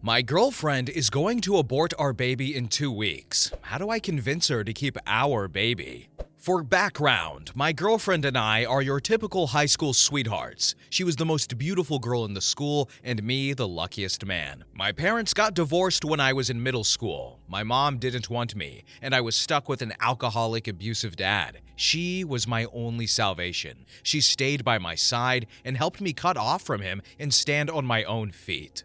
My girlfriend is going to abort our baby in 2 weeks. How do I convince her to keep our baby? For background, my girlfriend and I are your typical high school sweethearts. She was the most beautiful girl in the school, and me the luckiest man. My parents got divorced when I was in middle school. My mom didn't want me, and I was stuck with an alcoholic, abusive dad. She was my only salvation. She stayed by my side and helped me cut off from him and stand on my own feet.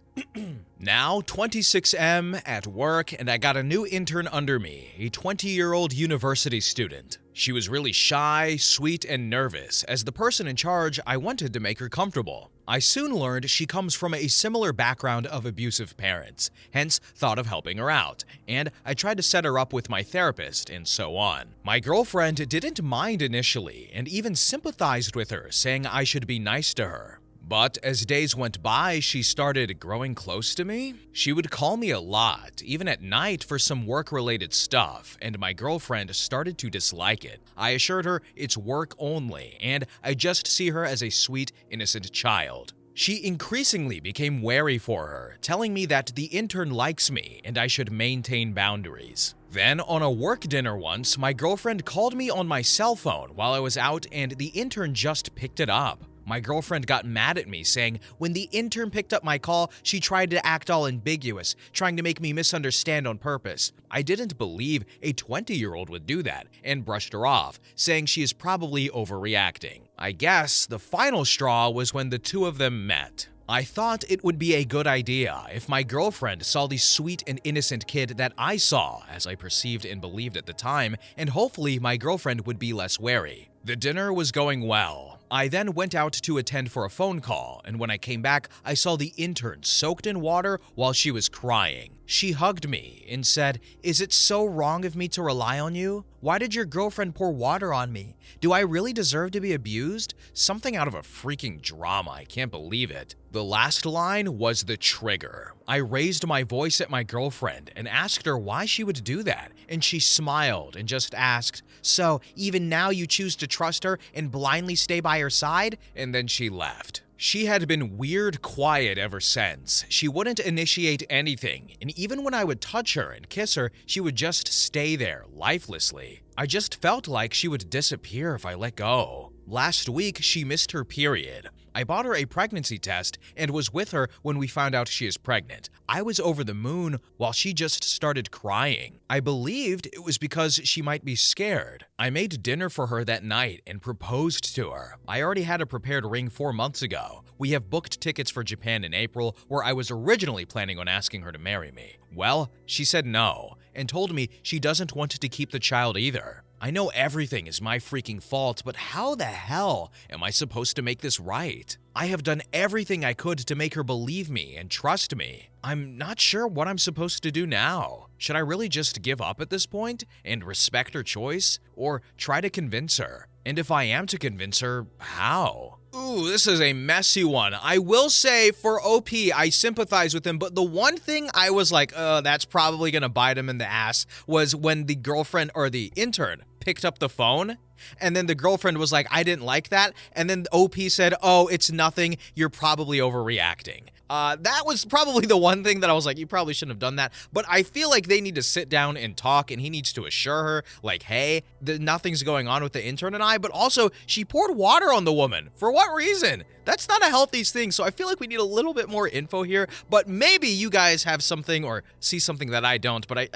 Now, 26M at work, and I got a new intern under me, a 20-year-old university student. She was really shy, sweet, and nervous. As the person in charge, I wanted to make her comfortable. I soon learned she comes from a similar background of abusive parents, hence thought of helping her out, and I tried to set her up with my therapist, and so on. My girlfriend didn't mind initially, and even sympathized with her, saying I should be nice to her. But as days went by, she started growing close to me. She would call me a lot, even at night for some work-related stuff, and my girlfriend started to dislike it. I assured her it's work only, and I just see her as a sweet, innocent child. She increasingly became wary for her, telling me that the intern likes me and I should maintain boundaries. Then, on a work dinner once, my girlfriend called me on my cell phone while I was out and the intern just picked it up. My girlfriend got mad at me, saying, when the intern picked up my call, she tried to act all ambiguous, trying to make me misunderstand on purpose. I didn't believe a 20-year-old would do that, and brushed her off, saying she is probably overreacting. I guess the final straw was when the two of them met. I thought it would be a good idea if my girlfriend saw the sweet and innocent kid that I saw, as I perceived and believed at the time, and hopefully my girlfriend would be less wary. The dinner was going well. I then went out to attend for a phone call, and when I came back, I saw the intern soaked in water while she was crying. She hugged me and said, "Is it so wrong of me to rely on you? Why did your girlfriend pour water on me? Do I really deserve to be abused?" Something out of a freaking drama, I can't believe it. The last line was the trigger. I raised my voice at my girlfriend and asked her why she would do that, and she smiled and just asked, "So, even now you choose to trust her and blindly stay by her side?" And then she left. She had been weird quiet ever since. She wouldn't initiate anything, and even when I would touch her and kiss her, she would just stay there, lifelessly. I just felt like she would disappear if I let go. Last week, she missed her period. I bought her a pregnancy test and was with her when we found out she is pregnant. I was over the moon while she just started crying. I believed it was because she might be scared. I made dinner for her that night and proposed to her. I already had a prepared ring 4 months ago. We have booked tickets for Japan in April, where I was originally planning on asking her to marry me. Well, she said no and told me she doesn't want to keep the child either. I know everything is my freaking fault, but how the hell am I supposed to make this right? I have done everything I could to make her believe me and trust me. I'm not sure what I'm supposed to do now. Should I really just give up at this point and respect her choice, or try to convince her? And if I am to convince her, how? Ooh, this is a messy one. I will say for OP, I sympathize with him, but the one thing I was like, that's probably gonna bite him in the ass was when the girlfriend or the intern picked up the phone, and then the girlfriend was like, I didn't like that, and then OP said, oh, it's nothing, you're probably overreacting. That was probably the one thing that I was like, you probably shouldn't have done that. But I feel like they need to sit down and talk, and he needs to assure her, like, hey, nothing's going on with the intern and I. But also, she poured water on the woman. For what reason? That's not a healthy thing. So I feel like we need a little bit more info here. But maybe you guys have something or see something that I don't. But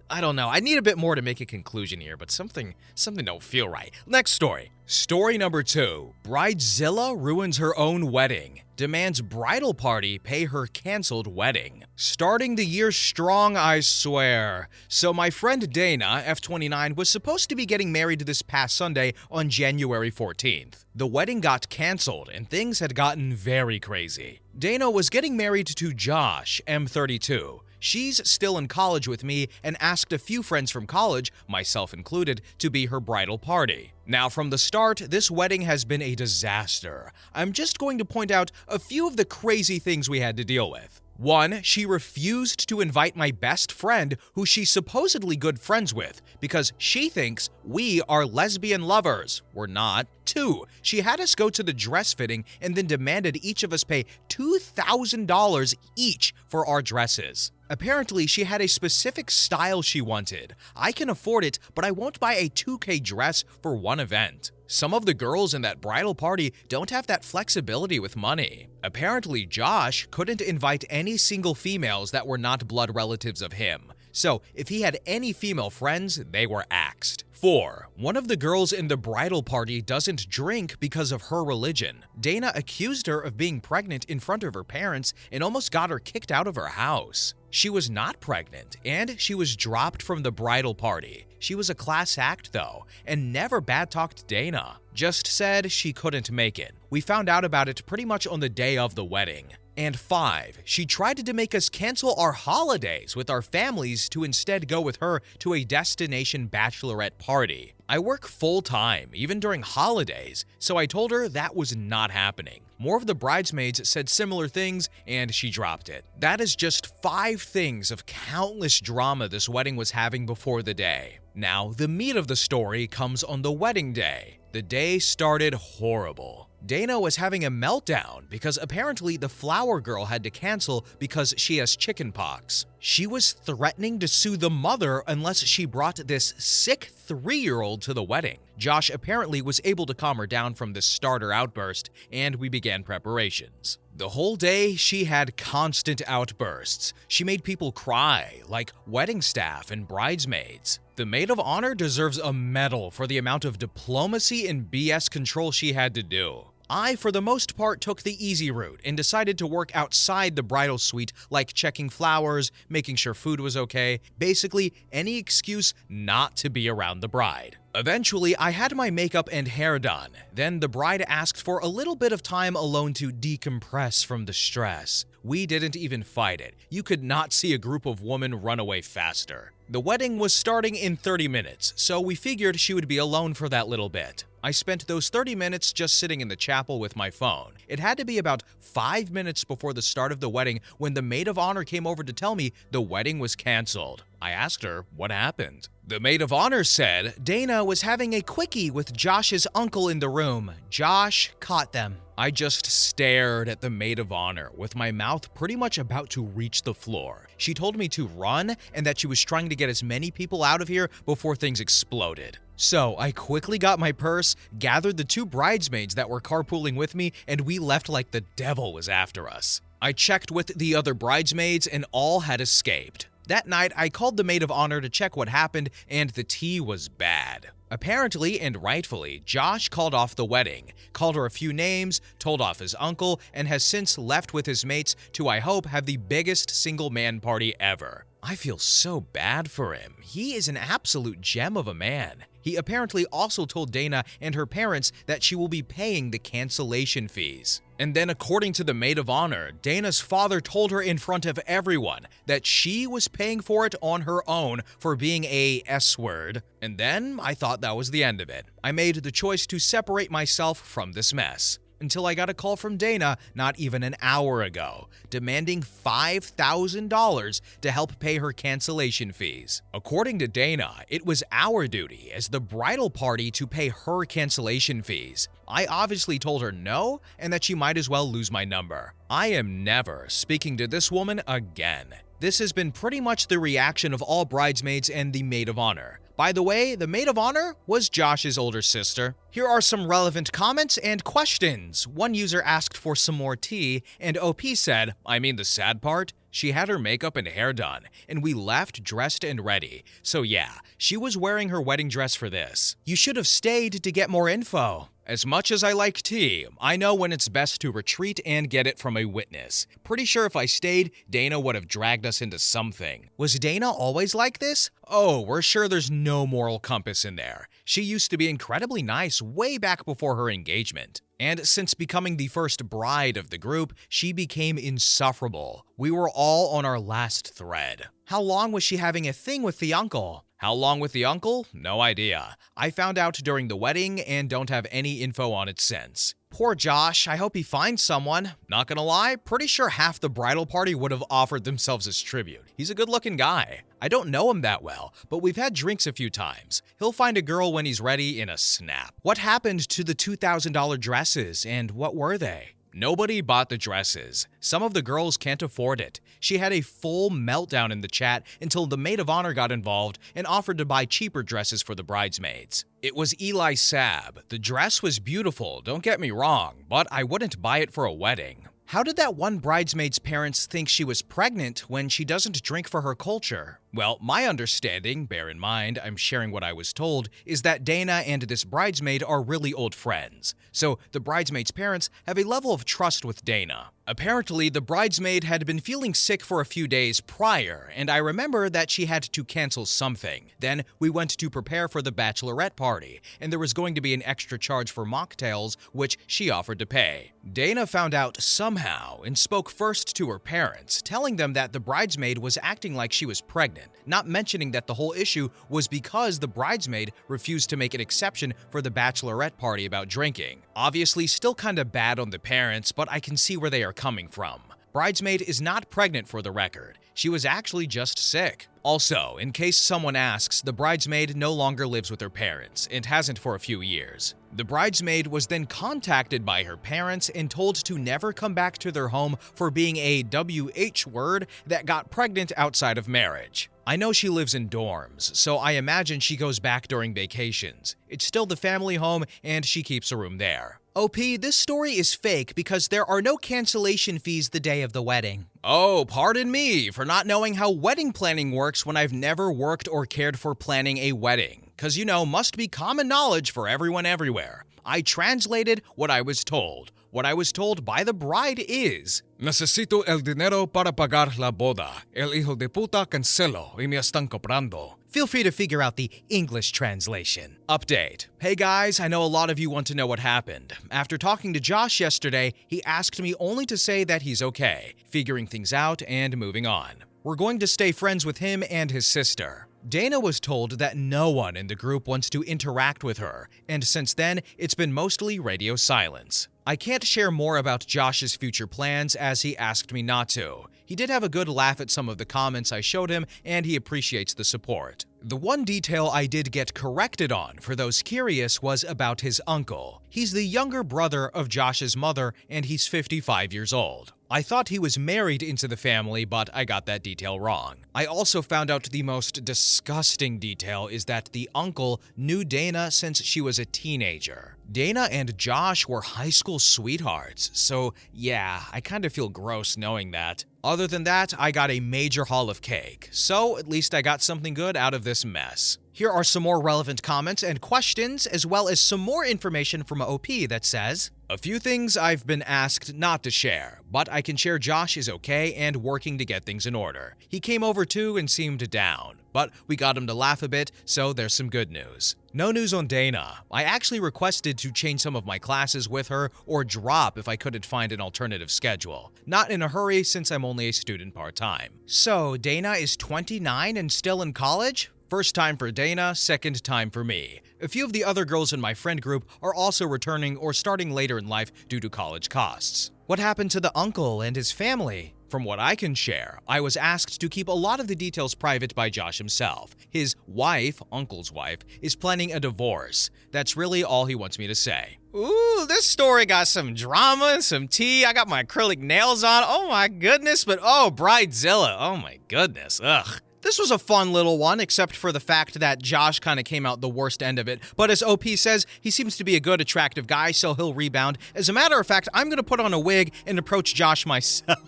I don't know. I need a bit more to make a conclusion here, but something don't feel right. Next story. Story number 2. Bridezilla ruins her own wedding. Demands bridal party pay her canceled wedding. Starting the year strong, I swear. So my friend Dana, F29, was supposed to be getting married this past Sunday on January 14th. The wedding got canceled and things had gotten very crazy. Dana was getting married to Josh, M32. She's still in college with me and asked a few friends from college, myself included, to be her bridal party. Now, from the start, this wedding has been a disaster. I'm just going to point out a few of the crazy things we had to deal with. 1, she refused to invite my best friend, who she's supposedly good friends with, because she thinks we are lesbian lovers. We're not. 2, she had us go to the dress fitting and then demanded each of us pay $2,000 each for for our dresses. Apparently, she had a specific style she wanted. I can afford it, but I won't buy a 2K dress for one event. Some of the girls in that bridal party don't have that flexibility with money. Apparently, Josh couldn't invite any single females that were not blood relatives of him. So, if he had any female friends, they were axed. 4. One of the girls in the bridal party doesn't drink because of her religion. Dana accused her of being pregnant in front of her parents and almost got her kicked out of her house. She was not pregnant, and she was dropped from the bridal party. She was a class act, though, and never bad-talked Dana. Just said she couldn't make it. We found out about it pretty much on the day of the wedding. And 5, she tried to make us cancel our holidays with our families to instead go with her to a destination bachelorette party. I work full-time, even during holidays, so I told her that was not happening. More of the bridesmaids said similar things, and she dropped it. That is just 5 things of countless drama this wedding was having before the day. Now, the meat of the story comes on the wedding day. The day started horrible. Dana was having a meltdown because apparently the flower girl had to cancel because she has chickenpox. She was threatening to sue the mother unless she brought this sick 3-year-old to the wedding. Josh apparently was able to calm her down from this starter outburst, and we began preparations. The whole day, she had constant outbursts. She made people cry, like wedding staff and bridesmaids. The maid of honor deserves a medal for the amount of diplomacy and BS control she had to do. I, for the most part, took the easy route and decided to work outside the bridal suite, like checking flowers, making sure food was okay, basically any excuse not to be around the bride. Eventually, I had my makeup and hair done. Then the bride asked for a little bit of time alone to decompress from the stress. We didn't even fight it. You could not see a group of women run away faster. The wedding was starting in 30 minutes, so we figured she would be alone for that little bit. I spent those 30 minutes just sitting in the chapel with my phone. It had to be about 5 minutes before the start of the wedding when the maid of honor came over to tell me the wedding was canceled. I asked her what happened. The maid of honor said Dana was having a quickie with Josh's uncle in the room. Josh caught them. I just stared at the maid of honor with my mouth pretty much about to reach the floor. She told me to run and that she was trying to get as many people out of here before things exploded. So I quickly got my purse, gathered the 2 bridesmaids that were carpooling with me, and we left like the devil was after us. I checked with the other bridesmaids and all had escaped. That night, I called the maid of honor to check what happened, and the tea was bad. Apparently, and rightfully, Josh called off the wedding, called her a few names, told off his uncle, and has since left with his mates to, I hope, have the biggest single man party ever. I feel so bad for him. He is an absolute gem of a man. He apparently also told Dana and her parents that she will be paying the cancellation fees. And then, according to the maid of honor, Dana's father told her in front of everyone that she was paying for it on her own for being a S-word. And then I thought that was the end of it. I made the choice to separate myself from this mess. Until I got a call from Dana not even an hour ago, demanding $5,000 to help pay her cancellation fees. According to Dana, it was our duty as the bridal party to pay her cancellation fees. I obviously told her no, and that she might as well lose my number. I am never speaking to this woman again. This has been pretty much the reaction of all bridesmaids and the maid of honor. By the way, the maid of honor was Josh's older sister. Here are some relevant comments and questions. One user asked for some more tea, and OP said, I mean the sad part? She had her makeup and hair done, and we left dressed and ready. So yeah, she was wearing her wedding dress for this. You should have stayed to get more info. As much as I like tea, I know when it's best to retreat and get it from a witness. Pretty sure if I stayed, Dana would have dragged us into something. Was Dana always like this? Oh, we're sure there's no moral compass in there. She used to be incredibly nice way back before her engagement. And since becoming the first bride of the group, she became insufferable. We were all on our last thread. How long was she having a thing with the uncle? How long with the uncle? No idea. I found out during the wedding and don't have any info on it since. Poor Josh, I hope he finds someone. Not gonna lie, pretty sure half the bridal party would have offered themselves as tribute. He's a good-looking guy. I don't know him that well, but we've had drinks a few times. He'll find a girl when he's ready in a snap. What happened to the $2,000 dresses, and what were they? Nobody bought the dresses. Some of the girls can't afford it. She had a full meltdown in the chat until the maid of honor got involved and offered to buy cheaper dresses for the bridesmaids. It was Eli Sab. The dress was beautiful, don't get me wrong, but I wouldn't buy it for a wedding. How did that one bridesmaid's parents think she was pregnant when she doesn't drink for her culture? Well, my understanding, bear in mind I'm sharing what I was told, is that Dana and this bridesmaid are really old friends. So the bridesmaid's parents have a level of trust with Dana. Apparently, the bridesmaid had been feeling sick for a few days prior, and I remember that she had to cancel something. Then we went to prepare for the bachelorette party, and there was going to be an extra charge for mocktails, which she offered to pay. Dana found out somehow and spoke first to her parents, telling them that the bridesmaid was acting like she was pregnant, not mentioning that the whole issue was because the bridesmaid refused to make an exception for the bachelorette party about drinking. Obviously, still kinda bad on the parents, but I can see where they are coming from. Bridesmaid is not pregnant for the record. She was actually just sick. Also, in case someone asks, the bridesmaid no longer lives with her parents and hasn't for a few years. The bridesmaid was then contacted by her parents and told to never come back to their home for being a WH word that got pregnant outside of marriage. I know she lives in dorms, so I imagine she goes back during vacations. It's still the family home and she keeps a room there. OP, this story is fake because there are no cancellation fees the day of the wedding. Oh, pardon me for not knowing how wedding planning works when I've never worked or cared for planning a wedding. 'Cause must be common knowledge for everyone everywhere. I translated what I was told. What I was told by the bride is, Necesito el dinero para pagar la boda. El hijo de puta cancelo y me están cobrando. Feel free to figure out the English translation. Update. Hey guys, I know a lot of you want to know what happened. After talking to Josh yesterday, he asked me only to say that he's okay, figuring things out and moving on. We're going to stay friends with him and his sister. Dana was told that no one in the group wants to interact with her, and since then, it's been mostly radio silence. I can't share more about Josh's future plans as he asked me not to. He did have a good laugh at some of the comments I showed him, and he appreciates the support. The one detail I did get corrected on, for those curious, was about his uncle. He's the younger brother of Josh's mother, and he's 55 years old. I thought he was married into the family, but I got that detail wrong. I also found out the most disgusting detail is that the uncle knew Dana since she was a teenager. Dana and Josh were high school sweethearts, so yeah, I kind of feel gross knowing that. Other than that, I got a major haul of cake, so at least I got something good out of this mess. Here are some more relevant comments and questions, as well as some more information from OP that says, a few things I've been asked not to share, but I can share Josh is okay and working to get things in order. He came over too and seemed down, but we got him to laugh a bit, so there's some good news. No news on Dana. I actually requested to change some of my classes with her or drop if I couldn't find an alternative schedule. Not in a hurry since I'm only a student part-time. So, Dana is 29 and still in college? First time for Dana, second time for me. A few of the other girls in my friend group are also returning or starting later in life due to college costs. What happened to the uncle and his family? From what I can share, I was asked to keep a lot of the details private by Josh himself. His wife, uncle's wife, is planning a divorce. That's really all he wants me to say. Ooh, this story got some drama and some tea. I got my acrylic nails on. Oh my goodness, but oh, Bridezilla. Oh my goodness, ugh. This was a fun little one, except for the fact that Josh kind of came out the worst end of it. But as OP says, he seems to be a good, attractive guy, so he'll rebound. As a matter of fact, I'm going to put on a wig and approach Josh myself.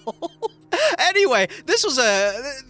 Anyway, this was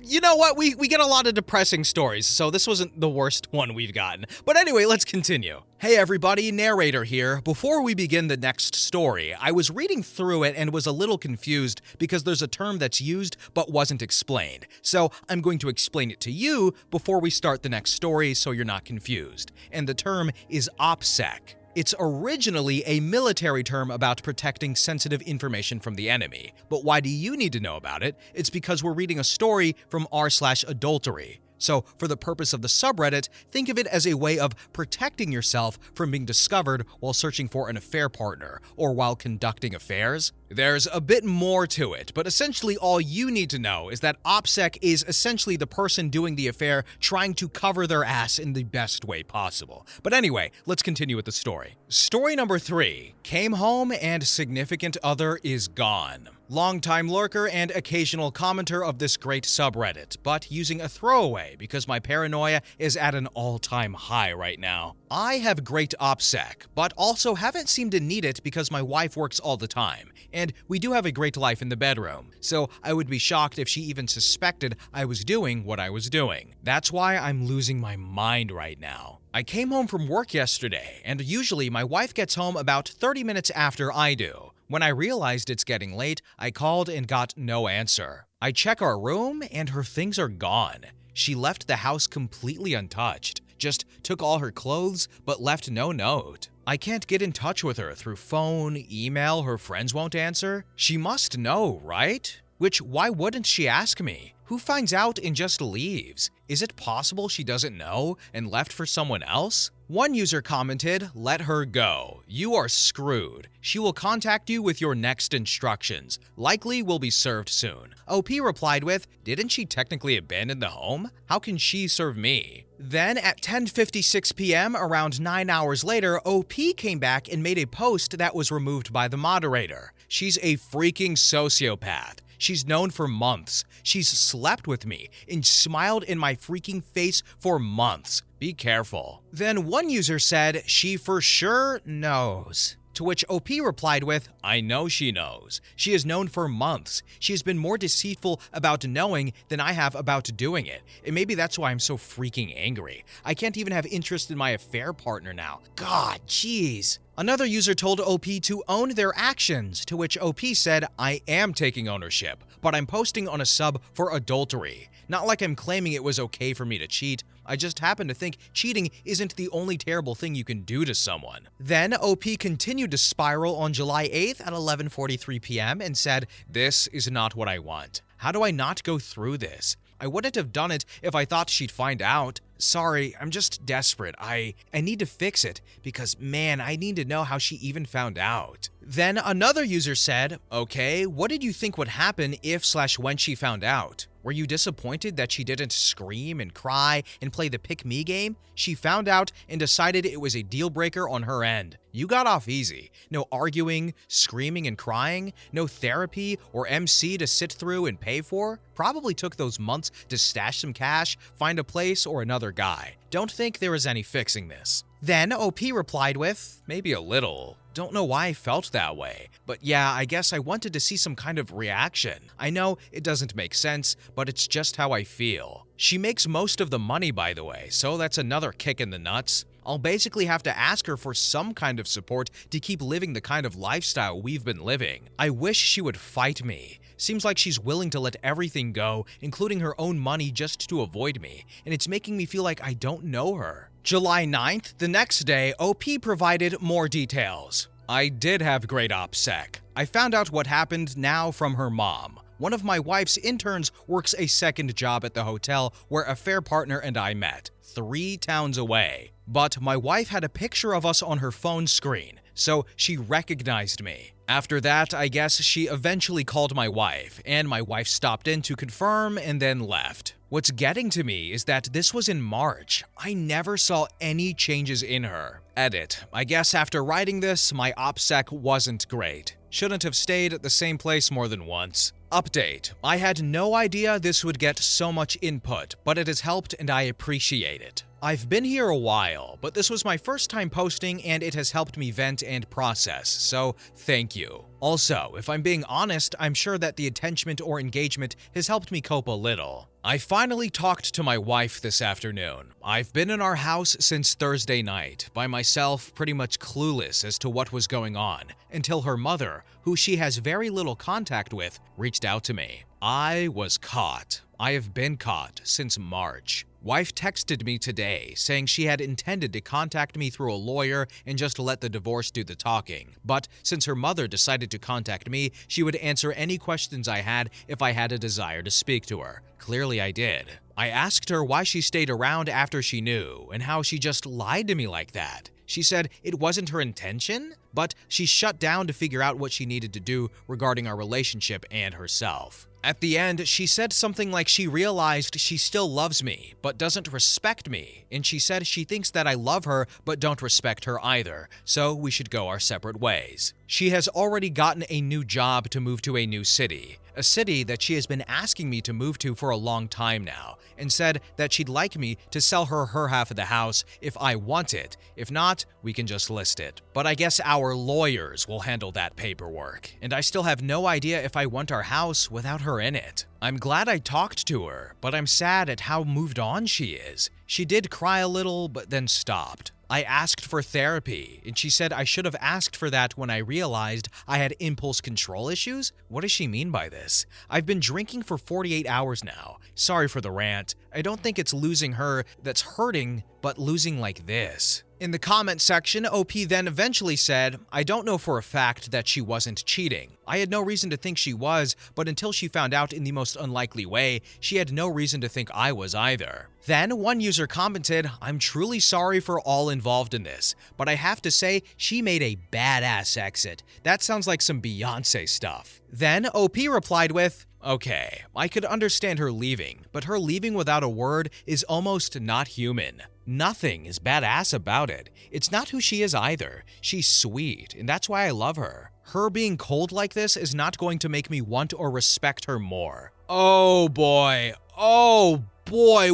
you know what? We get a lot of depressing stories, so this wasn't the worst one we've gotten. But anyway, let's continue. Hey everybody, narrator here. Before we begin the next story, I was reading through it and was a little confused because there's a term that's used but wasn't explained. So I'm going to explain it to you before we start the next story so you're not confused. And the term is OPSEC. It's originally a military term about protecting sensitive information from the enemy. But why do you need to know about it? It's because we're reading a story from r/adultery. So, for the purpose of the subreddit, think of it as a way of protecting yourself from being discovered while searching for an affair partner or while conducting affairs. There's a bit more to it, but essentially all you need to know is that OPSEC is essentially the person doing the affair trying to cover their ass in the best way possible. But anyway, let's continue with the story. Story number 3. Came home and significant other is gone. Longtime lurker and occasional commenter of this great subreddit, but using a throwaway because my paranoia is at an all-time high right now. I have great OPSEC, but also haven't seemed to need it because my wife works all the time, and we do have a great life in the bedroom, so I would be shocked if she even suspected I was doing what I was doing. That's why I'm losing my mind right now. I came home from work yesterday, and usually my wife gets home about 30 minutes after I do. When I realized it's getting late, I called and got no answer. I check our room and her things are gone. She left the house completely untouched, just took all her clothes but left no note. I can't get in touch with her through phone, email, her friends won't answer. She must know, right? Which, why wouldn't she ask me? Who finds out and just leaves? Is it possible she doesn't know and left for someone else? One user commented, "Let her go. You are screwed. She will contact you with your next instructions. Likely will be served soon." OP replied with, "Didn't she technically abandon the home? How can she serve me?" Then at 10:56 p.m., around 9 hours later, OP came back and made a post that was removed by the moderator. She's a freaking sociopath. She's known for months. She's slept with me and smiled in my freaking face for months. Be careful. Then one user said, "She for sure knows." To which OP replied with, "I know she knows. She is known for months. She has been more deceitful about knowing than I have about doing it. And maybe that's why I'm so freaking angry. I can't even have interest in my affair partner now. God, jeez." Another user told OP to own their actions, to which OP said, "I am taking ownership, but I'm posting on a sub for adultery. Not like I'm claiming it was okay for me to cheat. I just happen to think cheating isn't the only terrible thing you can do to someone." Then OP continued to spiral on July 8th at 11:43 p.m. and said, "This is not what I want. How do I not go through this? I wouldn't have done it if I thought she'd find out. Sorry, I'm just desperate. I need to fix it because, man, I need to know how she even found out." Then another user said, "Okay, what did you think would happen if/when she found out? Were you disappointed that she didn't scream and cry and play the pick me game? She found out and decided it was a deal breaker on her end. You got off easy. No arguing, screaming and crying, no therapy or MC to sit through and pay for. Probably took those months to stash some cash, find a place or another guy. Don't think there is any fixing this." Then OP replied with, "Maybe a little. Don't know why I felt that way. But yeah, I guess I wanted to see some kind of reaction. I know it doesn't make sense, but it's just how I feel." She makes most of the money, by the way, so that's another kick in the nuts. I'll basically have to ask her for some kind of support to keep living the kind of lifestyle we've been living. I wish she would fight me. Seems like she's willing to let everything go, including her own money, just to avoid me, and it's making me feel like I don't know her. July 9th, the next day, OP provided more details. "I did have great OPSEC. I found out what happened now from her mom. One of my wife's interns works a second job at the hotel where a affair partner and I met, 3 towns away. But my wife had a picture of us on her phone screen, so she recognized me. After that, I guess she eventually called my wife, and my wife stopped in to confirm and then left. What's getting to me is that this was in March. I never saw any changes in her. Edit. I guess after writing this, my OPSEC wasn't great. Shouldn't have stayed at the same place more than once. Update. I had no idea this would get so much input, but it has helped and I appreciate it. I've been here a while, but this was my first time posting and it has helped me vent and process, so thank you. Also, if I'm being honest, I'm sure that the attachment or engagement has helped me cope a little. I finally talked to my wife this afternoon. I've been in our house since Thursday night, by myself, pretty much clueless as to what was going on, until her mother, who she has very little contact with, reached out to me. I was caught. I have been caught since March. Wife texted me today saying she had intended to contact me through a lawyer and just let the divorce do the talking. But since her mother decided to contact me, she would answer any questions I had if I had a desire to speak to her. Clearly I did. I asked her why she stayed around after she knew and how she just lied to me like that. She said it wasn't her intention, but she shut down to figure out what she needed to do regarding our relationship and herself. At the end, she said something like she realized she still loves me, but doesn't respect me, and she said she thinks that I love her but don't respect her either, so we should go our separate ways. She has already gotten a new job to move to a new city, a city that she has been asking me to move to for a long time now, and said that she'd like me to sell her half of the house if I want it. If not, we can just list it. But I guess our lawyers will handle that paperwork, and I still have no idea if I want our house without her in it. I'm glad I talked to her, but I'm sad at how moved on she is. She did cry a little, but then stopped. I asked for therapy, and she said I should have asked for that when I realized I had impulse control issues? What does she mean by this? I've been drinking for 48 hours now. Sorry for the rant. I don't think it's losing her that's hurting, but losing like this. In the comment section, OP then eventually said, I don't know for a fact that she wasn't cheating. I had no reason to think she was, but until she found out in the most unlikely way, she had no reason to think I was either. Then one user commented, I'm truly sorry for all involved in this, but I have to say she made a badass exit. That sounds like some Beyonce stuff. Then OP replied with, okay, I could understand her leaving, but her leaving without a word is almost not human. Nothing is badass about it. It's not who she is either. She's sweet, and that's why I love her. Her being cold like this is not going to make me want or respect her more. Oh boy,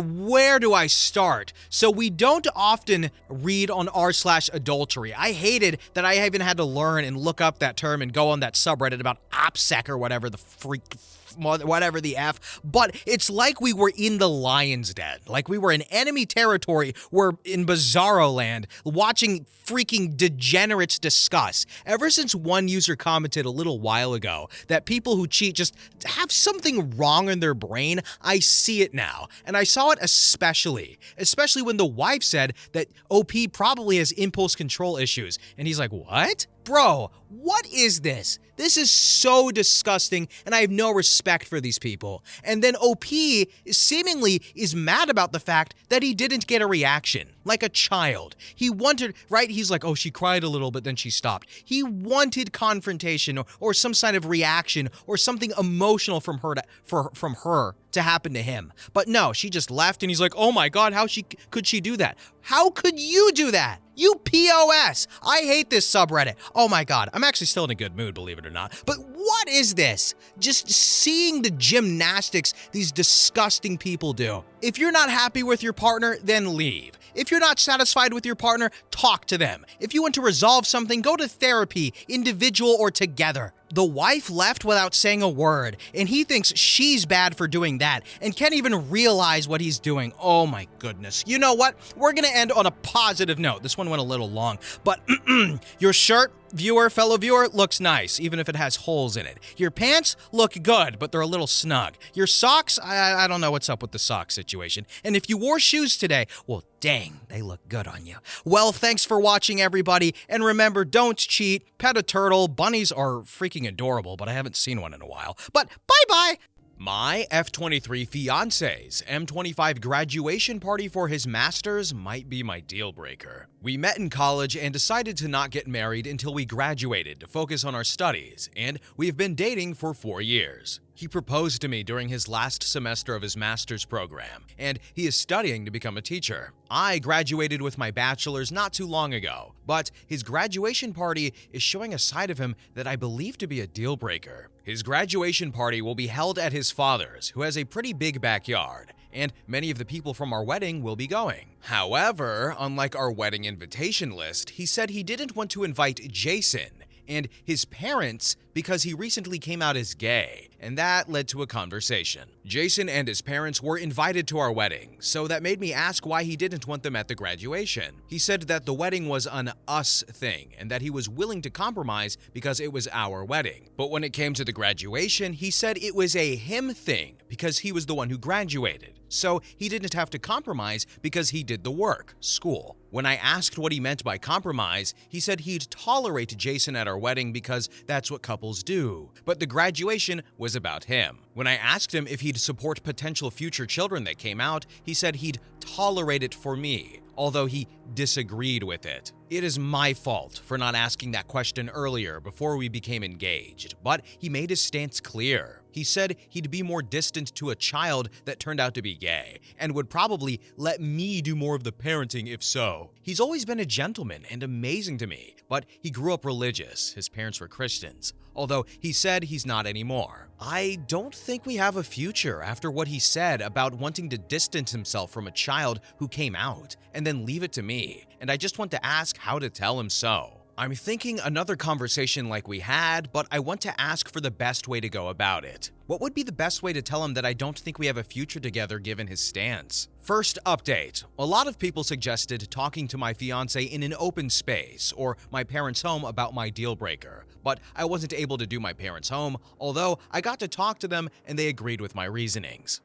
where do I start? So we don't often read on r/adultery. I hated that I even had to learn and look up that term and go on that subreddit about OPSEC or whatever the whatever the F, but it's like we were in the lion's den, like we were in enemy territory. We're in Bizarro land watching freaking degenerates discuss. Ever since one user commented a little while ago that people who cheat just have something wrong in their brain, I see it now. And I saw it especially when the wife said that OP probably has impulse control issues. And he's like, what? Bro, what is this? This is so disgusting, and I have no respect for these people. And then OP seemingly is mad about the fact that he didn't get a reaction, like a child. He wanted, right? He's like, oh, she cried a little, but then she stopped. He wanted confrontation or some kind of reaction or something emotional from her to happen to him. But no, she just left, and he's like, oh my God, how could she do that? How could you do that? You POS! I hate this subreddit. Oh my God, I'm actually still in a good mood, believe it or not. But what is this? Just seeing the gymnastics these disgusting people do. If you're not happy with your partner, then leave. If you're not satisfied with your partner, talk to them. If you want to resolve something, go to therapy, individual or together. The wife left without saying a word, and he thinks she's bad for doing that and can't even realize what he's doing. Oh my goodness. You know what? We're gonna end on a positive note. This one went a little long, but your shirt, fellow viewer, looks nice, even if it has holes in it. Your pants look good, but they're a little snug. Your socks, I don't know what's up with the sock situation. And if you wore shoes today, well, dang, they look good on you. Well, thanks for watching, everybody. And remember, don't cheat, pet a turtle. Bunnies are freaking adorable, but I haven't seen one in a while. But bye-bye. My F23 fiance's M25 graduation party for his master's might be my deal breaker. We met in college and decided to not get married until we graduated to focus on our studies, and we've been dating for 4 years. He proposed to me during his last semester of his master's program, and he is studying to become a teacher. I graduated with my bachelor's not too long ago, but his graduation party is showing a side of him that I believe to be a deal breaker. His graduation party will be held at his father's, who has a pretty big backyard, and many of the people from our wedding will be going. However, unlike our wedding invitation list, he said he didn't want to invite Jason and his parents because he recently came out as gay, and that led to a conversation. Jason and his parents were invited to our wedding, so that made me ask why he didn't want them at the graduation. He said that the wedding was an us thing, and that he was willing to compromise because it was our wedding. But when it came to the graduation, he said it was a him thing because he was the one who graduated. so he didn't have to compromise because he did the work, school. When I asked what he meant by compromise, he said he'd tolerate Jason at our wedding because that's what couples do, but the graduation was about him. When I asked him if he'd support potential future children that came out, he said he'd tolerate it for me, although he disagreed with it. It is my fault for not asking that question earlier before we became engaged, but he made his stance clear. He said he'd be more distant to a child that turned out to be gay, and would probably let me do more of the parenting if so. He's always been a gentleman and amazing to me, but he grew up religious. His parents were Christians, although he said he's not anymore. I don't think we have a future after what he said about wanting to distance himself from a child who came out and then leave it to me, and I just want to ask how to tell him so. I'm thinking another conversation like we had, but I want to ask for the best way to go about it. What would be the best way to tell him that I don't think we have a future together given his stance? First update. A lot of people suggested talking to my fiance in an open space or my parents' home about my deal breaker, but I wasn't able to do my parents' home, although I got to talk to them and they agreed with my reasonings.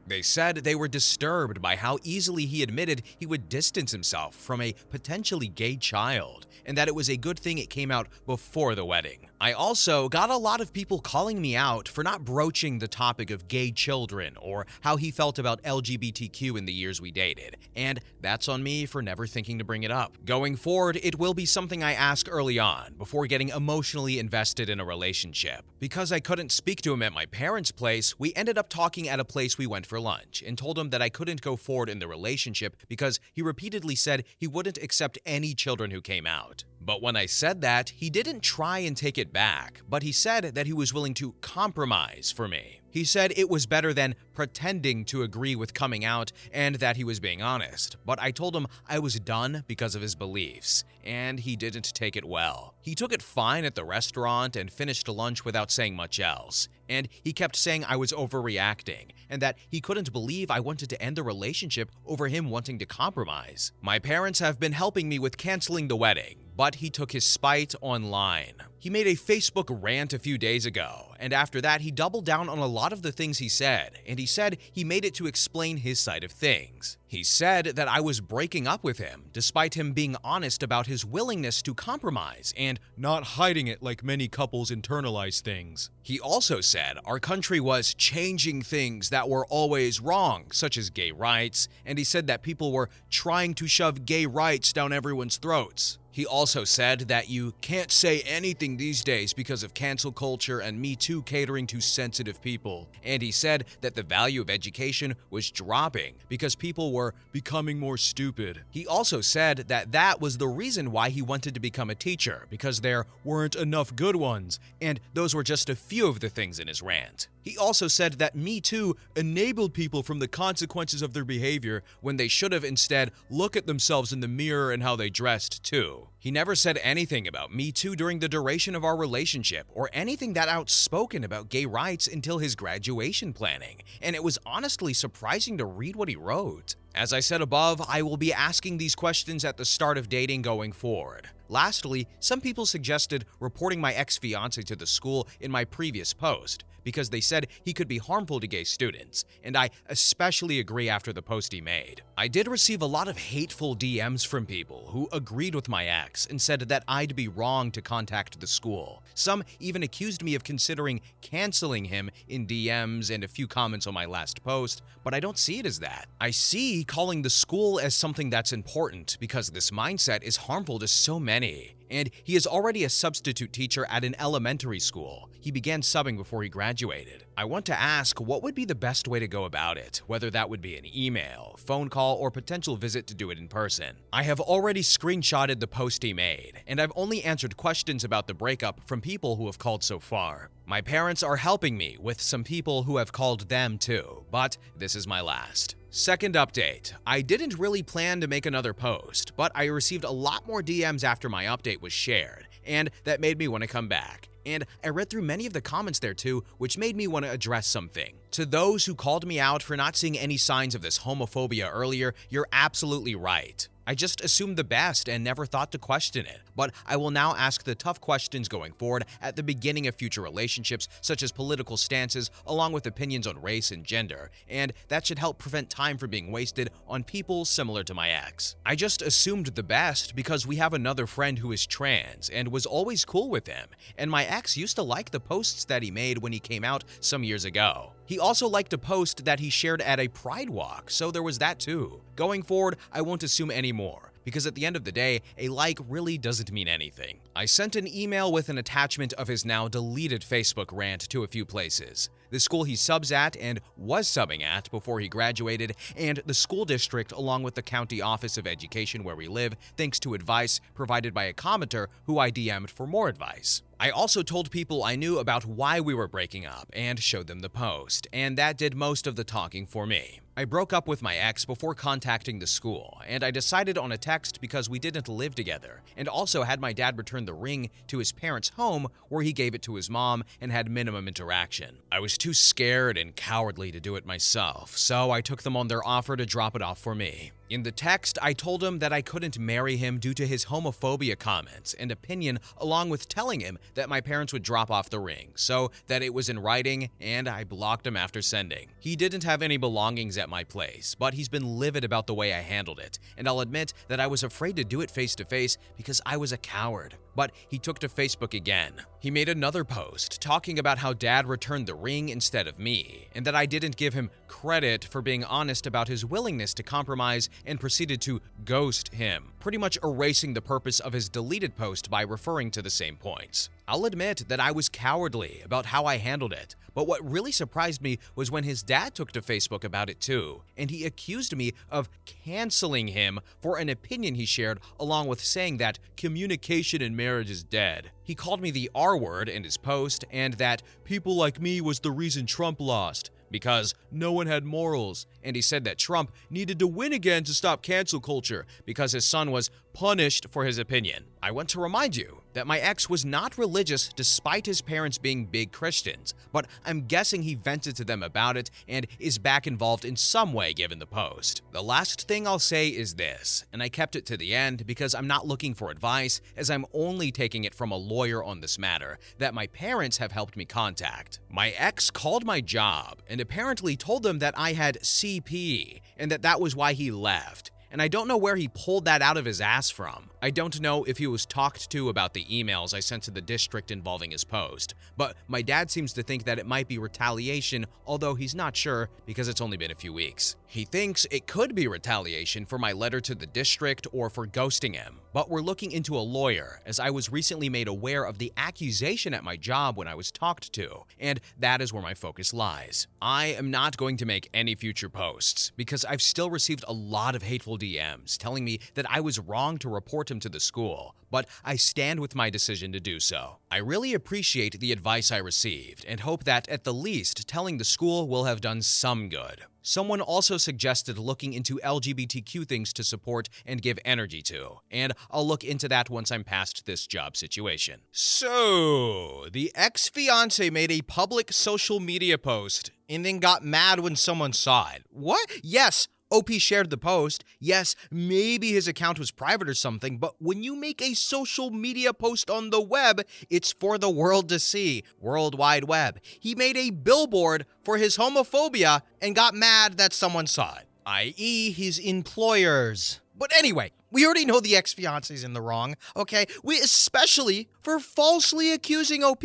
They said they were disturbed by how easily he admitted he would distance himself from a potentially gay child, and that it was a good thing it came out before the wedding. I also got a lot of people calling me out for not broaching the topic of gay children or how he felt about LGBTQ in the years we dated, and that's on me for never thinking to bring it up. Going forward, it will be something I ask early on before getting emotionally invested in a relationship. Because I couldn't speak to him at my parents' place, we ended up talking at a place we went for lunch and told him that I couldn't go forward in the relationship because he repeatedly said he wouldn't accept any children who came out. But when I said that, he didn't try and take it back, but he said that he was willing to compromise for me. He said it was better than pretending to agree with coming out and that he was being honest, but I told him I was done because of his beliefs, and he didn't take it well. He took it fine at the restaurant and finished lunch without saying much else, and he kept saying I was overreacting and that he couldn't believe I wanted to end the relationship over him wanting to compromise. My parents have been helping me with canceling the wedding, but he took his spite online. He made a Facebook rant a few days ago, and after that he doubled down on a lot of the things he said, and he said he made it to explain his side of things. He said that I was breaking up with him, despite him being honest about his willingness to compromise and not hiding it like many couples internalize things. He also said our country was changing things that were always wrong, such as gay rights, and he said that people were trying to shove gay rights down everyone's throats. He also said that you can't say anything these days because of cancel culture and Me Too catering to sensitive people. And he said that the value of education was dropping because people were becoming more stupid. He also said that that was the reason why he wanted to become a teacher, because there weren't enough good ones, and those were just a few of the things in his rant. He also said that Me Too enabled people from the consequences of their behavior when they should have instead looked at themselves in the mirror and how they dressed too. He never said anything about Me Too during the duration of our relationship or anything that outspoken about gay rights until his graduation planning, and it was honestly surprising to read what he wrote. As I said above, I will be asking these questions at the start of dating going forward. Lastly, some people suggested reporting my ex-fiancé to the school in my previous post because they said he could be harmful to gay students, and I especially agree after the post he made. I did receive a lot of hateful DMs from people who agreed with my ex and said that I'd be wrong to contact the school. Some even accused me of considering canceling him in DMs and a few comments on my last post, but I don't see it as that. I see calling the school as something that's important because this mindset is harmful to so many. And he is already a substitute teacher at an elementary school. He began subbing before he graduated. I want to ask what would be the best way to go about it, whether that would be an email, phone call, or potential visit to do it in person. I have already screenshotted the post he made, and I've only answered questions about the breakup from people who have called so far. My parents are helping me with some people who have called them too, but this is my last. Second update. I didn't really plan to make another post, but I received a lot more DMs after my update was shared, and that made me want to come back. And I read through many of the comments there too, which made me want to address something. To those who called me out for not seeing any signs of this homophobia earlier, you're absolutely right. I just assumed the best and never thought to question it. But I will now ask the tough questions going forward at the beginning of future relationships, such as political stances, along with opinions on race and gender, and that should help prevent time from being wasted on people similar to my ex. I just assumed the best because we have another friend who is trans and was always cool with him, and my ex used to like the posts that he made when he came out some years ago. He also liked a post that he shared at a Pride walk, so there was that too. Going forward, I won't assume any more, because at the end of the day, a like really doesn't mean anything. I sent an email with an attachment of his now deleted Facebook rant to a few places. The school he subs at and was subbing at before he graduated, and the school district along with the county office of education where we live, thanks to advice provided by a commenter who I DM'd for more advice. I also told people I knew about why we were breaking up and showed them the post, and that did most of the talking for me. I broke up with my ex before contacting the school, and I decided on a text because we didn't live together, and also had my dad return the ring to his parents' home where he gave it to his mom and had minimum interaction. I was too scared and cowardly to do it myself, so I took them on their offer to drop it off for me. In the text, I told him that I couldn't marry him due to his homophobia comments and opinion, along with telling him that my parents would drop off the ring, so that it was in writing, and I blocked him after sending. He didn't have any belongings at my place, but he's been livid about the way I handled it, and I'll admit that I was afraid to do it face to face because I was a coward. But he took to Facebook again. He made another post talking about how dad returned the ring instead of me, and that I didn't give him credit for being honest about his willingness to compromise, and proceeded to ghost him, pretty much erasing the purpose of his deleted post by referring to the same points. I'll admit that I was cowardly about how I handled it, but what really surprised me was when his dad took to Facebook about it too, and he accused me of canceling him for an opinion he shared, along with saying that communication in marriage is dead. He called me the R word in his post, and that people like me was the reason Trump lost, because no one had morals, and he said that Trump needed to win again to stop cancel culture because his son was punished for his opinion. I want to remind you that my ex was not religious despite his parents being big Christians, but I'm guessing he vented to them about it and is back involved in some way given the post. The last thing I'll say is this, and I kept it to the end because I'm not looking for advice, as I'm only taking it from a lawyer on this matter that my parents have helped me contact. My ex called my job and apparently told them that I had CP and that was why he left. And I don't know where he pulled that out of his ass from. I don't know if he was talked to about the emails I sent to the district involving his post, but my dad seems to think that it might be retaliation, although he's not sure because it's only been a few weeks. He thinks it could be retaliation for my letter to the district or for ghosting him, but we're looking into a lawyer, as I was recently made aware of the accusation at my job when I was talked to, and that is where my focus lies. I am not going to make any future posts because I've still received a lot of hateful DMs telling me that I was wrong to report him to the school, but I stand with my decision to do so. I really appreciate the advice I received and hope that at the least telling the school will have done some good. Someone also suggested looking into LGBTQ things to support and give energy to, and I'll look into that once I'm past this job situation. So, the ex-fiance made a public social media post and then got mad when someone saw it. What? Yes, OP shared the post. Yes, maybe his account was private or something, but when you make a social media post on the web, it's for the world to see. World Wide Web. He made a billboard for his homophobia and got mad that someone saw it, i.e. his employers. But anyway, we already know the ex-fiance's in the wrong, okay? Especially for falsely accusing OP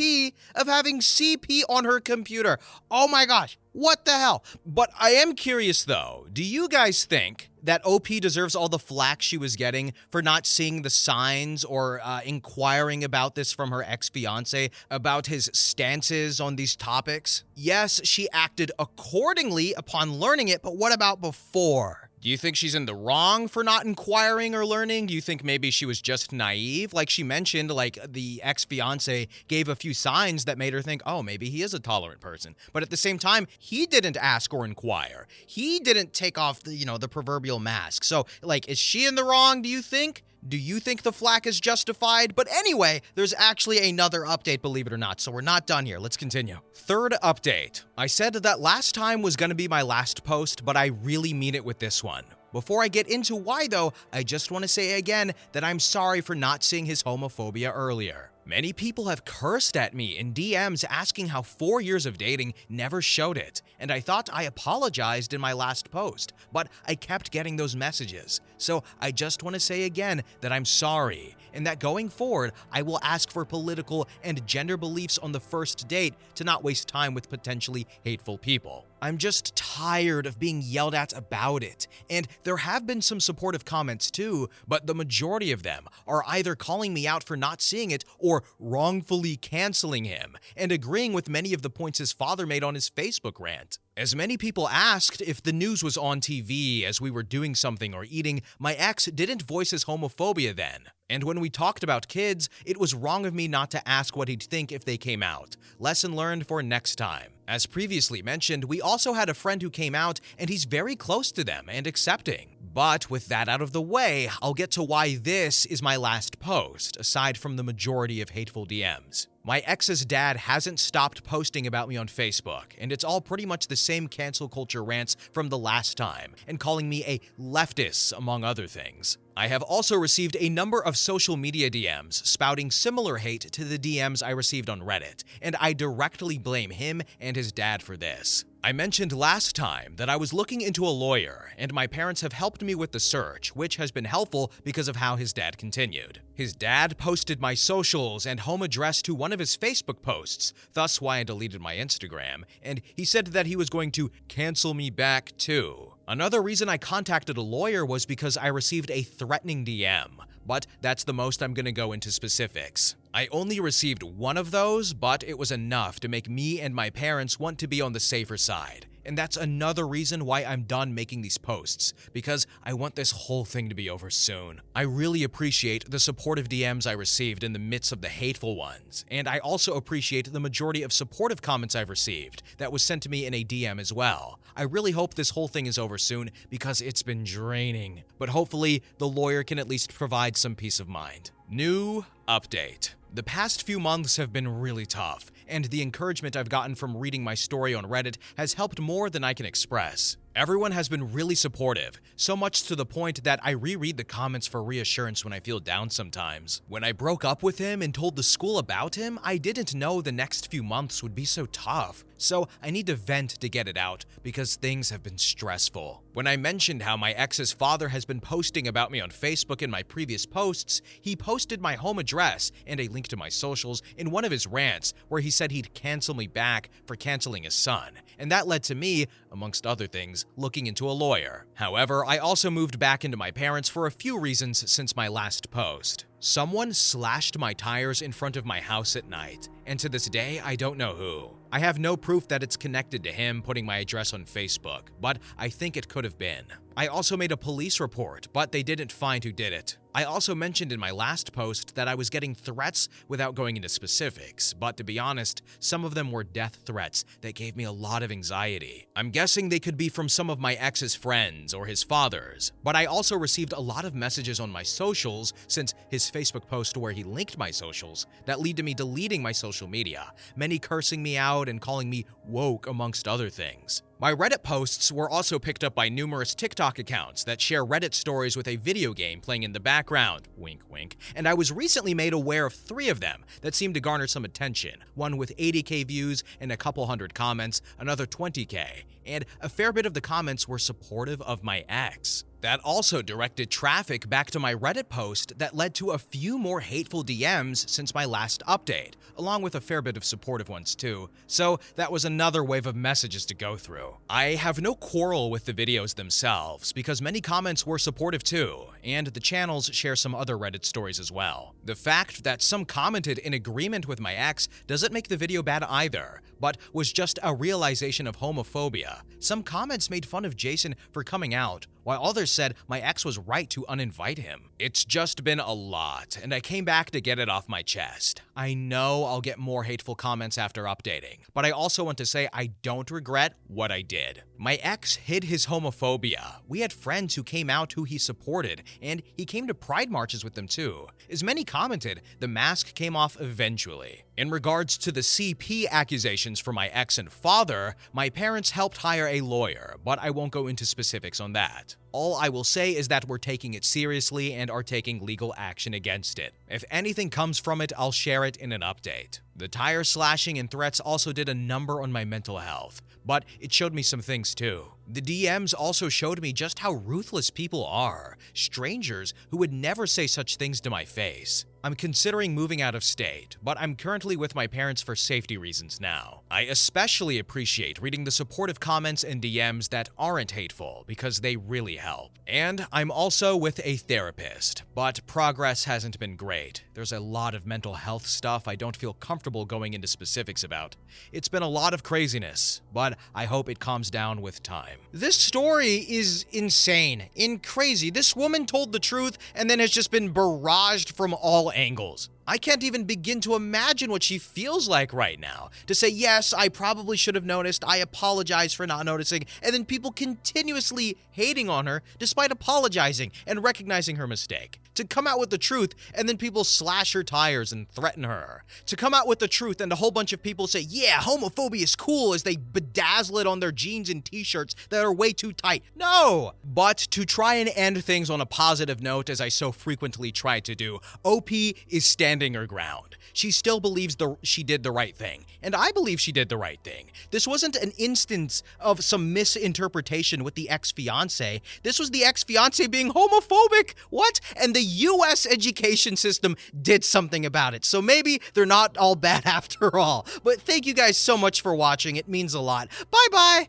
of having CP on her computer. Oh my gosh, what the hell? But I am curious though, do you guys think that OP deserves all the flack she was getting for not seeing the signs or inquiring about this from her ex-fiance about his stances on these topics? Yes, she acted accordingly upon learning it, but what about before? Do you think she's in the wrong for not inquiring or learning? Do you think maybe she was just naive? Like she mentioned, like the ex-fiance gave a few signs that made her think, oh, maybe he is a tolerant person. But at the same time, he didn't ask or inquire. He didn't take off the proverbial mask. So like, is she in the wrong, do you think? Do you think the flack is justified? But anyway, there's actually another update, believe it or not, so we're not done here. Let's continue. Third update. I said that last time was going to be my last post, but I really mean it with this one. Before I get into why though, I just want to say again that I'm sorry for not seeing his homophobia earlier. Many people have cursed at me in DMs asking how 4 years of dating never showed it, and I thought I apologized in my last post, but I kept getting those messages. So I just want to say again that I'm sorry, and that going forward, I will ask for political and gender beliefs on the first date to not waste time with potentially hateful people. I'm just tired of being yelled at about it, and there have been some supportive comments too, but the majority of them are either calling me out for not seeing it or wrongfully canceling him, and agreeing with many of the points his father made on his Facebook rant. As many people asked if the news was on TV as we were doing something or eating, my ex didn't voice his homophobia then. And when we talked about kids, it was wrong of me not to ask what he'd think if they came out. Lesson learned for next time. As previously mentioned, we also had a friend who came out, and he's very close to them and accepting. But with that out of the way, I'll get to why this is my last post, aside from the majority of hateful DMs. My ex's dad hasn't stopped posting about me on Facebook, and it's all pretty much the same cancel culture rants from the last time, and calling me a leftist, among other things. I have also received a number of social media DMs spouting similar hate to the DMs I received on Reddit, and I directly blame him and his dad for this. I mentioned last time that I was looking into a lawyer, and my parents have helped me with the search, which has been helpful because of how his dad continued. His dad posted my socials and home address to one of his Facebook posts, thus why I deleted my Instagram, and he said that he was going to cancel me back too. Another reason I contacted a lawyer was because I received a threatening DM, but that's the most I'm gonna go into specifics. I only received one of those, but it was enough to make me and my parents want to be on the safer side. And that's another reason why I'm done making these posts, because I want this whole thing to be over soon. I really appreciate the supportive DMs I received in the midst of the hateful ones, and I also appreciate the majority of supportive comments I've received that was sent to me in a DM as well. I really hope this whole thing is over soon because it's been draining, but hopefully the lawyer can at least provide some peace of mind. New update. The past few months have been really tough, and the encouragement I've gotten from reading my story on Reddit has helped more than I can express. Everyone has been really supportive, so much to the point that I reread the comments for reassurance when I feel down sometimes. When I broke up with him and told the school about him, I didn't know the next few months would be so tough. So I need to vent to get it out because things have been stressful. When I mentioned how my ex's father has been posting about me on Facebook in my previous posts, he posted my home address and a link to my socials in one of his rants where he said he'd cancel me back for canceling his son. And that led to me, amongst other things, looking into a lawyer. However, I also moved back into my parents for a few reasons since my last post. Someone slashed my tires in front of my house at night, and to this day, I don't know who. I have no proof that it's connected to him putting my address on Facebook, but I think it could have been. I also made a police report, but they didn't find who did it. I also mentioned in my last post that I was getting threats without going into specifics, but to be honest, some of them were death threats that gave me a lot of anxiety. I'm guessing they could be from some of my ex's friends or his father's, but I also received a lot of messages on my socials since his Facebook post where he linked my socials that lead to me deleting my social media, many cursing me out and calling me woke amongst other things. My Reddit posts were also picked up by numerous TikTok accounts that share Reddit stories with a video game playing in the background, wink wink, and I was recently made aware of 3 of them that seemed to garner some attention, one with 80k views and a couple hundred comments, another 20k, and a fair bit of the comments were supportive of my ex. That also directed traffic back to my Reddit post that led to a few more hateful DMs since my last update, along with a fair bit of supportive ones too, so that was another wave of messages to go through. I have no quarrel with the videos themselves, because many comments were supportive too, and the channels share some other Reddit stories as well. The fact that some commented in agreement with my ex doesn't make the video bad either, but was just a realization of homophobia. Some comments made fun of Jason for coming out, while others said my ex was right to uninvite him. It's just been a lot, and I came back to get it off my chest. I know I'll get more hateful comments after updating, but I also want to say I don't regret what I did. My ex hid his homophobia. We had friends who came out who he supported, and he came to pride marches with them too. As many commented, the mask came off eventually. In regards to the CP accusations for my ex and father, my parents helped hire a lawyer, but I won't go into specifics on that. All I will say is that we're taking it seriously and are taking legal action against it. If anything comes from it, I'll share it in an update. The tire slashing and threats also did a number on my mental health, but it showed me some things too. The DMs also showed me just how ruthless people are, strangers who would never say such things to my face. I'm considering moving out of state, but I'm currently with my parents for safety reasons now. I especially appreciate reading the supportive comments and DMs that aren't hateful because they really help. And I'm also with a therapist, but progress hasn't been great. There's a lot of mental health stuff I don't feel comfortable going into specifics about. It's been a lot of craziness, but I hope it calms down with time. This story is insane and crazy. This woman told the truth and then has just been barraged from all angles. I can't even begin to imagine what she feels like right now. To say, yes, I probably should have noticed, I apologize for not noticing, and then people continuously hating on her despite apologizing and recognizing her mistake. To come out with the truth and then people slash her tires and threaten her. To come out with the truth and a whole bunch of people say, yeah, homophobia is cool as they bedazzle it on their jeans and t-shirts that are way too tight. No! But to try and end things on a positive note, as I so frequently try to do, OP is standing her ground. She still believes she did the right thing, and I believe she did the right thing. This wasn't an instance of some misinterpretation with the ex-fiancé. This was the ex-fiancé being homophobic. What? And the US education system did something about it. So maybe they're not all bad after all. But thank you guys so much for watching. It means a lot. Bye-bye!